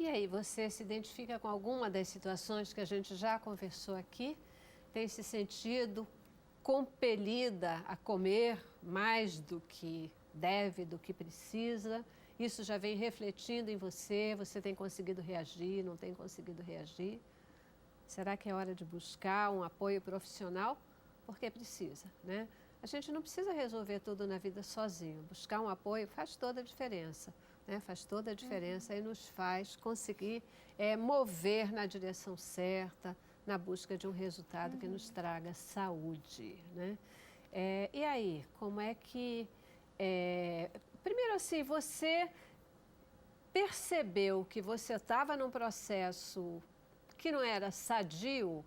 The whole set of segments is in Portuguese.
E aí, você se identifica com alguma das situações que a gente já conversou aqui? Tem se sentido compelida a comer mais do que deve, do que precisa? Isso já vem refletindo em você? Você tem conseguido reagir, não tem conseguido reagir? Será que é hora de buscar um apoio profissional? Porque precisa, né? A gente não precisa resolver tudo na vida sozinho. Buscar um apoio faz toda a diferença, né? Faz toda a diferença e nos faz conseguir mover na direção certa, na busca de um resultado que nos traga saúde, né? E aí, como é que... primeiro assim, você percebeu que você estava num processo que não era sadio,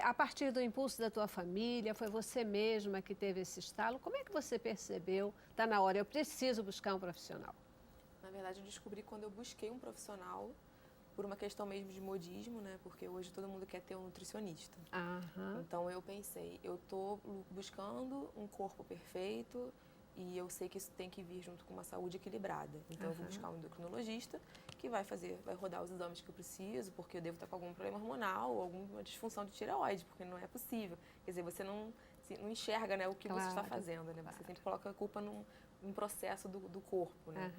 a partir do impulso da tua família, foi você mesma que teve esse estalo? Como é que você percebeu? Está na hora, eu preciso buscar um profissional. Na verdade, eu descobri quando eu busquei um profissional, por uma questão mesmo de modismo, né? Porque hoje todo mundo quer ter um nutricionista. Aham. Então eu pensei, eu estou buscando um corpo perfeito e eu sei que isso tem que vir junto com uma saúde equilibrada. Então eu vou buscar um endocrinologista que vai rodar os exames que eu preciso, porque eu devo estar com algum problema hormonal ou alguma disfunção de tireoide, porque não é possível. Quer dizer, você não enxerga, né, o que você está fazendo, né? Você sempre coloca a culpa num processo do corpo, né?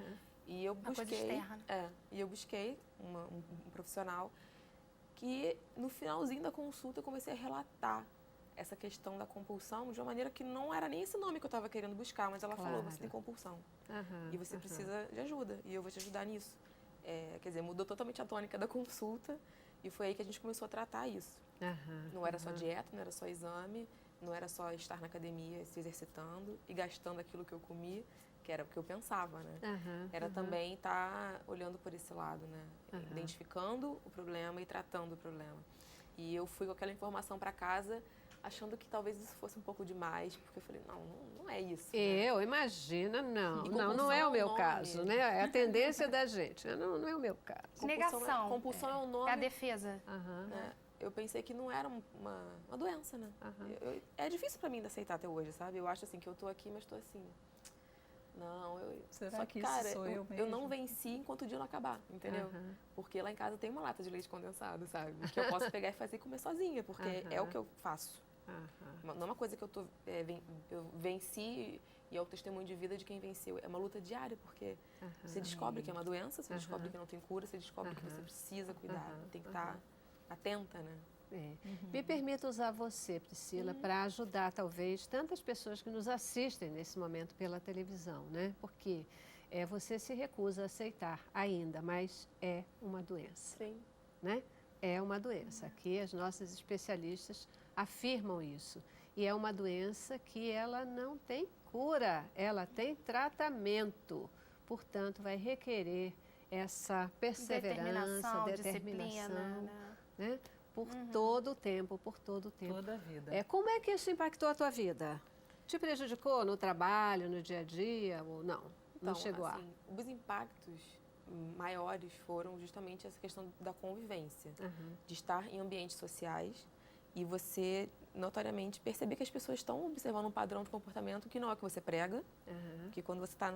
E eu busquei, uma coisa externa. E eu busquei um profissional que no finalzinho da consulta eu comecei a relatar essa questão da compulsão de uma maneira que não era nem esse nome que eu estava querendo buscar, mas ela falou, você tem compulsão e você precisa de ajuda e eu vou te ajudar nisso. Quer dizer, mudou totalmente a tônica da consulta e foi aí que a gente começou a tratar isso. Não era só dieta, não era só exame, não era só estar na academia se exercitando e gastando aquilo que eu comi, que era o que eu pensava, né? Era também estar olhando por esse lado, né? Identificando o problema e tratando o problema. E eu fui com aquela informação para casa achando que talvez isso fosse um pouco demais, porque eu falei, não é isso. Eu, imagina, não. E Não é o meu nome. caso, né? É a tendência da gente, não é o meu caso. Negação. Compulsão é o nome. É a defesa. Eu pensei que não era uma doença, né? É difícil para mim de aceitar até hoje, sabe? Eu acho assim que eu tô aqui, mas tô assim... Não, só que, cara, eu não venci enquanto o dia não acabar, entendeu? Porque lá em casa tem uma lata de leite condensado, sabe? Que eu posso pegar e fazer e comer sozinha, porque é o que eu faço. Não é uma coisa que eu venci e é o testemunho de vida de quem venceu. É uma luta diária, porque você descobre que é uma doença, você descobre que não tem cura, você descobre que você precisa cuidar, tem que estar atenta, né? Me permita usar você, Priscila, para ajudar, talvez, tantas pessoas que nos assistem nesse momento pela televisão, né? Porque você se recusa a aceitar ainda, mas é uma doença. Sim. Né? É uma doença. Aqui as nossas especialistas afirmam isso. E é uma doença que ela não tem cura, ela tem tratamento. Portanto, vai requerer essa perseverança, determinação, disciplina, né? Por todo o tempo, por todo o tempo. Toda a vida. Como é que isso impactou a tua vida? Te prejudicou no trabalho, no dia a dia ou não? Não Então, chegou assim, os impactos maiores foram justamente essa questão da convivência, de estar em ambientes sociais e você notoriamente perceber que as pessoas estão observando um padrão de comportamento que não é o que você prega, que quando você está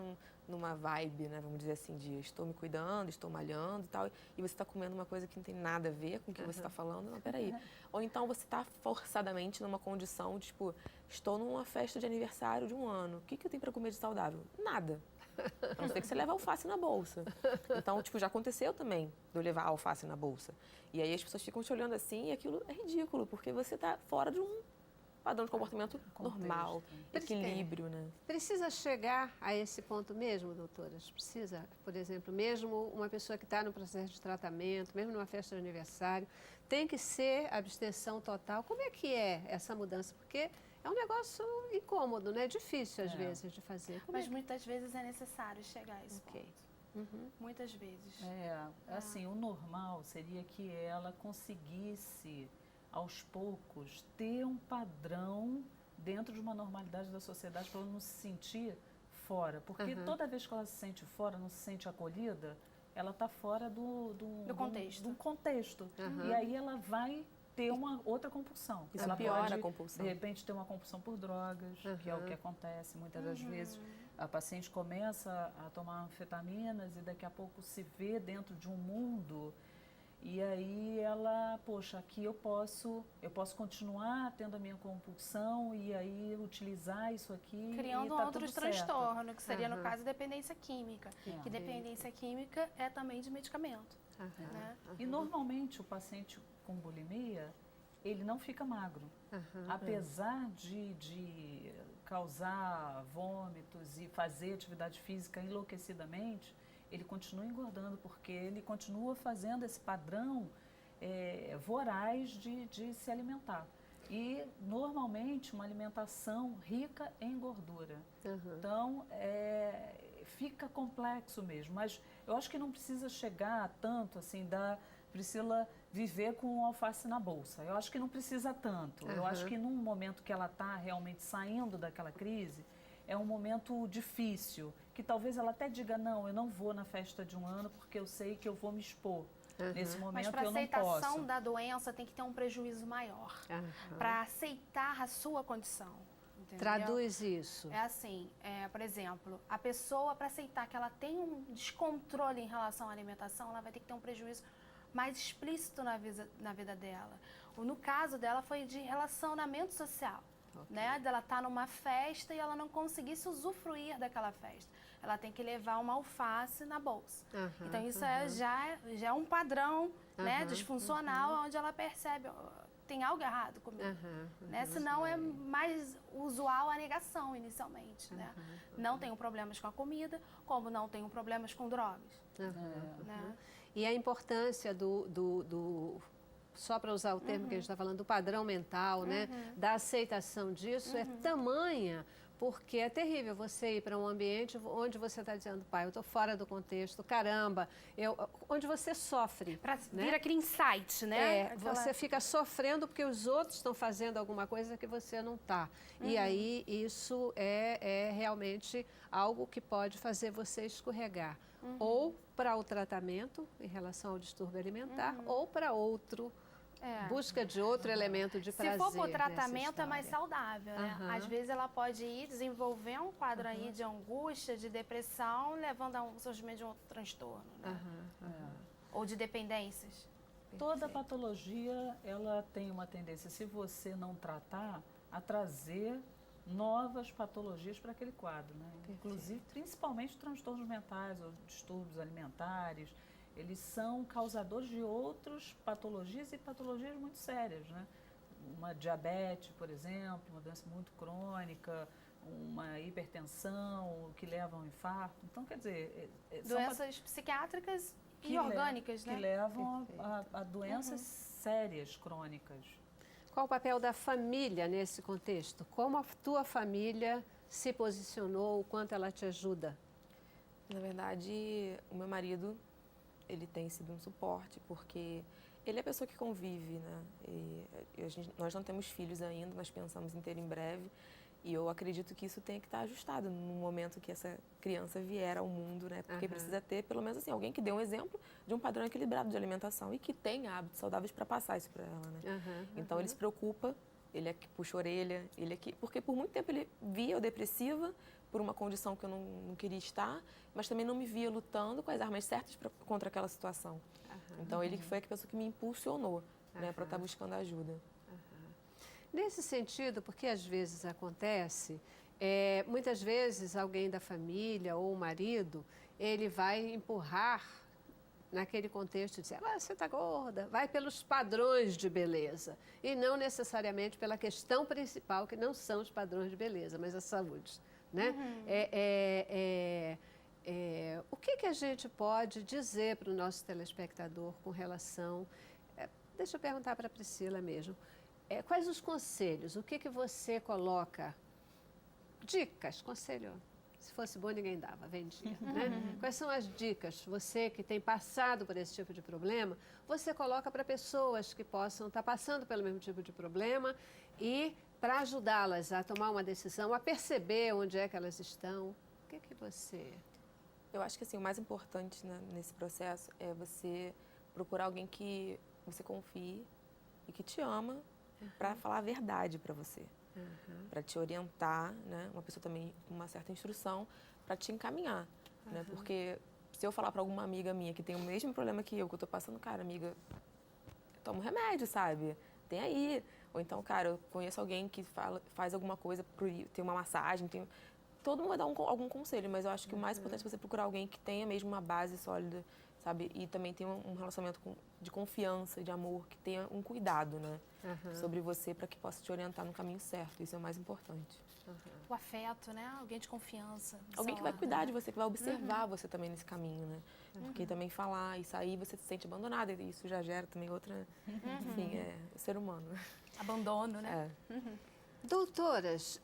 numa vibe, né, vamos dizer assim, de estou me cuidando, estou malhando e tal, e você está comendo uma coisa que não tem nada a ver com o que você está falando, não, peraí. Ou então você está forçadamente numa condição de, tipo, estou numa festa de aniversário de um ano, o que eu tenho para comer de saudável? Nada. A não ser que você leve alface na bolsa. Então, tipo, já aconteceu também de eu levar alface na bolsa. E aí as pessoas ficam te olhando assim e aquilo é ridículo, porque você está fora de um padrão de comportamento normal, equilíbrio, né? Precisa chegar a esse ponto mesmo, doutoras? Precisa, por exemplo, mesmo uma pessoa que está no processo de tratamento, mesmo numa festa de aniversário, tem que ser abstenção total? Como é que é essa mudança? Porque é um negócio incômodo, né? Difícil, às vezes, de fazer. Mas muitas vezes é necessário chegar a esse ponto. Muitas vezes. Assim, o normal seria que ela conseguisse, aos poucos, ter um padrão dentro de uma normalidade da sociedade para ela não se sentir fora. Porque toda vez que ela se sente fora, não se sente acolhida, ela está fora do contexto. E aí ela vai ter uma outra compulsão. Isso ela piora pode, a compulsão. de repente, ter uma compulsão por drogas, que é o que acontece muitas das vezes. A paciente começa a tomar anfetaminas e daqui a pouco se vê dentro de um mundo e aí ela, poxa, aqui eu posso continuar tendo a minha compulsão e aí utilizar isso aqui criando e tá outros tudo certo. transtornos, que seria no caso dependência química. É. Que dependência química é também de medicamento. Né? E normalmente o paciente com bulimia, ele não fica magro. Apesar de causar vômitos e fazer atividade física enlouquecidamente, ele continua engordando, porque ele continua fazendo esse padrão voraz de se alimentar. E, normalmente, uma alimentação rica em gordura. Então, fica complexo mesmo. Mas eu acho que não precisa chegar tanto, assim, da Priscila viver com alface na bolsa. Eu acho que não precisa tanto. Eu acho que num momento que ela está realmente saindo daquela crise, é um momento difícil, que talvez ela até diga, não, eu não vou na festa de 1 ano porque eu sei que eu vou me expor. Nesse momento eu não posso. Mas para aceitação da doença tem que ter um prejuízo maior. Para aceitar a sua condição. Entendeu? Traduz isso. É assim, por exemplo, a pessoa para aceitar que ela tem um descontrole em relação à alimentação, ela vai ter que ter um prejuízo mais explícito na vida dela. No caso dela foi de relacionamento social. Né, dela estar numa festa e ela não conseguisse usufruir daquela festa. Ela tem que levar uma alface na bolsa. Então isso já é um padrão né, disfuncional onde ela percebe tem algo errado comigo. Né? Senão é mais usual a negação inicialmente. Né? Não tenho problemas com a comida, como não tenho problemas com drogas. Né? E a importância só para usar o termo que a gente está falando, do padrão mental, né? Da aceitação disso é tamanha, porque é terrível você ir para um ambiente onde você está dizendo, pai, eu estou fora do contexto, caramba, onde você sofre. Para vir aquele insight, né? Você fica sofrendo porque os outros estão fazendo alguma coisa que você não está. E aí isso é realmente algo que pode fazer você escorregar. Ou para o tratamento em relação ao distúrbio alimentar, ou para busca de outro elemento de prazer. Se for por tratamento, é mais saudável, né? Às vezes ela pode ir desenvolver um quadro aí de angústia, de depressão, levando ao surgimento de um outro transtorno, né? Ou de dependências. Toda patologia, ela tem uma tendência, se você não tratar, a trazer novas patologias para aquele quadro, né? Inclusive, principalmente transtornos mentais ou distúrbios alimentares. Eles são causadores de outras patologias e patologias muito sérias, né? Uma diabetes, por exemplo, uma doença muito crônica, uma hipertensão que leva a um infarto. Então, quer dizer... doenças psiquiátricas e orgânicas, né? Que levam a doenças sérias, crônicas. Qual o papel da família nesse contexto? Como a tua família se posicionou, o quanto ela te ajuda? Na verdade, o meu marido... ele tem sido um suporte, porque ele é a pessoa que convive, né? Nós não temos filhos ainda, nós pensamos em ter em breve, e eu acredito que isso tenha que estar ajustado no momento que essa criança vier ao mundo, né? Porque precisa ter, pelo menos assim, alguém que dê um exemplo de um padrão equilibrado de alimentação e que tenha hábitos saudáveis para passar isso para ela, né? Então ele se preocupa, ele é que puxa a orelha, ele é que... Porque por muito tempo ele via eu depressiva, por uma condição que eu não queria estar, mas também não me via lutando com as armas certas contra aquela situação. Então, ele foi a pessoa que me impulsionou, né, para eu estar buscando ajuda. Nesse sentido, porque às vezes acontece, muitas vezes alguém da família ou o marido, ele vai empurrar naquele contexto de dizer, você está gorda, vai pelos padrões de beleza e não necessariamente pela questão principal, que não são os padrões de beleza, mas a saúde. Né? O que a gente pode dizer para o nosso telespectador com relação... deixa eu perguntar para a Priscila mesmo. Quais os conselhos? O que você coloca? Dicas, conselho. Se fosse bom, ninguém dava, vendia. Né? Quais são as dicas? Você que tem passado por esse tipo de problema, você coloca para pessoas que possam estar passando pelo mesmo tipo de problema e... para ajudá-las a tomar uma decisão, a perceber onde é que elas estão. O que você... Eu acho que assim, o mais importante, né, nesse processo é você procurar alguém que você confie e que te ama para falar a verdade para você, para te orientar, né? Uma pessoa também com uma certa instrução para te encaminhar, né? Porque se eu falar para alguma amiga minha que tem o mesmo problema que eu estou passando, cara, amiga, toma um remédio, sabe? Tem aí. Ou então, cara, eu conheço alguém que faz alguma coisa, tem uma massagem, todo mundo vai dar algum conselho, mas eu acho que o mais importante é você procurar alguém que tenha mesmo uma base sólida, sabe? E também tenha um relacionamento de confiança, de amor, que tenha um cuidado, né? Sobre você para que possa te orientar no caminho certo. Isso é o mais importante. O afeto, né? Alguém de confiança. Alguém que vai cuidar de você, que vai observar você também nesse caminho, né? Porque também falar e sair, você se sente abandonada, e isso já gera também outra... Enfim, é o ser humano. Abandono, né? Doutoras,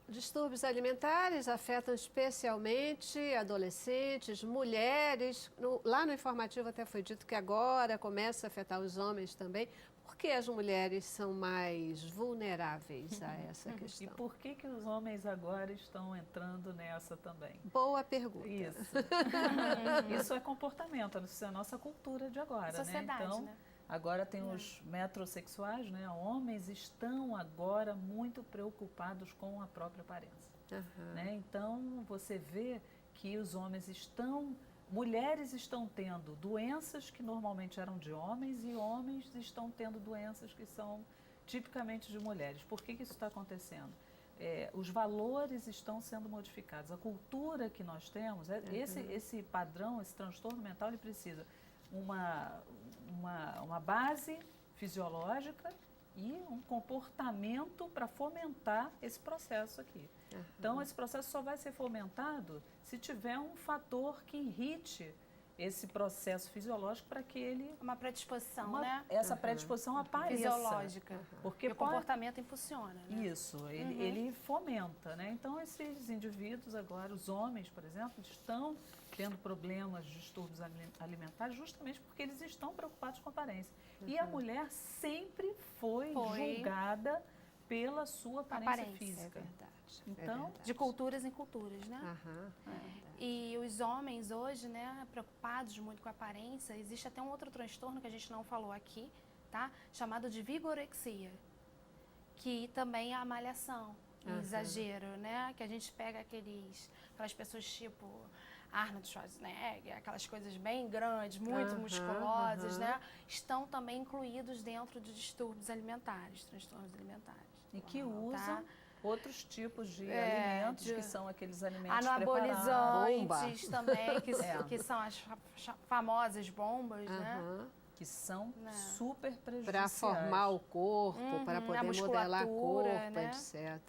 distúrbios alimentares afetam especialmente adolescentes, mulheres. Lá no informativo até foi dito que agora começa a afetar os homens também. Por que as mulheres são mais vulneráveis a essa questão? E por que os homens agora estão entrando nessa também? Boa pergunta. Isso. Isso é comportamento, isso é a nossa cultura de agora, sociedade, né? Então, né? agora tem os metrosexuais, né? Homens estão agora muito preocupados com a própria aparência. Né? Então, você vê que os homens mulheres estão tendo doenças que normalmente eram de homens e homens estão tendo doenças que são tipicamente de mulheres. Por que isso está acontecendo? Os valores estão sendo modificados. A cultura que nós temos, esse padrão, esse transtorno mental, ele precisa uma base fisiológica e um comportamento para fomentar esse processo aqui. Então, esse processo só vai ser fomentado se tiver um fator que irrite esse processo fisiológico para que ele... Uma predisposição, né? Essa predisposição apareça. Fisiológica. Porque o comportamento impulsiona, né? Isso, ele fomenta, né? Então, esses indivíduos agora, os homens, por exemplo, estão tendo problemas de distúrbios alimentares justamente porque eles estão preocupados com a aparência. E a mulher sempre foi julgada pela sua aparência física. É verdade. Então, de culturas em culturas, né? E os homens hoje, né, preocupados muito com a aparência, existe até um outro transtorno que a gente não falou aqui, tá? Chamado de vigorexia, que também é a malhação, exagero, né? Que a gente pega aquelas pessoas tipo Arnold Schwarzenegger, aquelas coisas bem grandes, muito musculosas, né? Estão também incluídos dentro de distúrbios alimentares, transtornos alimentares. E que usam outros tipos de alimentos, que são aqueles alimentos anabolizantes também, que são as famosas bombas, né? Que são super prejudiciais. Para formar o corpo, para poder modelar corpo, né? etc.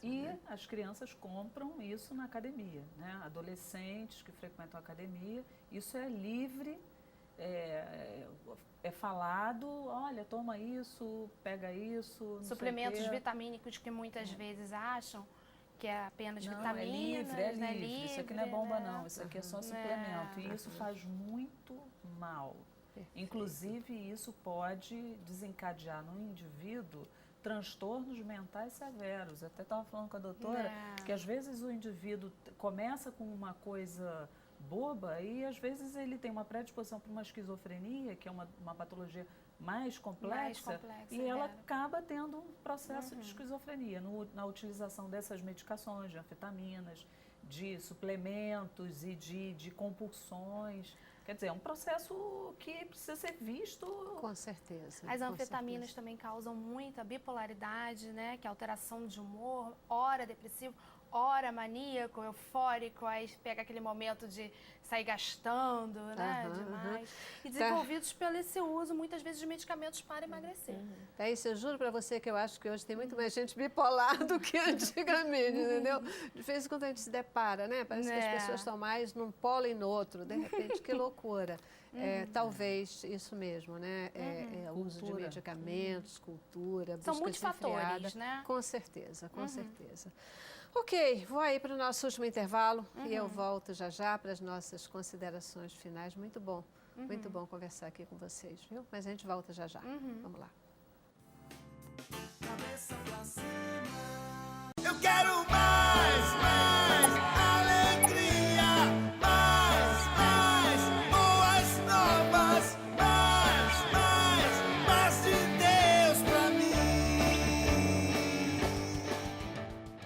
E as crianças compram isso na academia, né? Adolescentes que frequentam a academia, isso é livre, é falado, olha, toma isso, pega isso. Suplementos vitamínicos que muitas vezes acham que é apenas vitaminas. É livre. Isso aqui não é bomba, não. Isso aqui é só suplemento. E isso faz muito mal. Perfeito. Inclusive, isso pode desencadear no indivíduo transtornos mentais severos. Eu até estava falando com a doutora que às vezes o indivíduo começa com uma coisa boba e às vezes ele tem uma predisposição para uma esquizofrenia, que é uma patologia mais complexa e ela acaba tendo um processo de esquizofrenia na utilização dessas medicações, de anfetaminas, de suplementos e de compulsões. Quer dizer, é um processo que precisa ser visto... Com certeza. As anfetaminas também causam muita bipolaridade, né? Que é alteração de humor, ora depressivo, ora maníaco, eufórico, aí pega aquele momento de sair gastando, né? Demais. E desenvolvidos pelo esse uso, muitas vezes, de medicamentos para emagrecer. Thaís, eu juro para você que eu acho que hoje tem muito mais gente bipolar do que antigamente, entendeu? De vez em quando a gente se depara, né? Parece que as pessoas estão mais num polo e no outro. De repente, que loucura. Talvez isso mesmo, né? O uso de medicamentos, cultura, busca São muitos fatores, né? Com certeza, com certeza. Ok, vou aí para o nosso último intervalo e eu volto já para as nossas considerações finais. Muito bom conversar aqui com vocês, viu? Mas a gente volta já. Vamos lá. Cabeça pra cima. Eu quero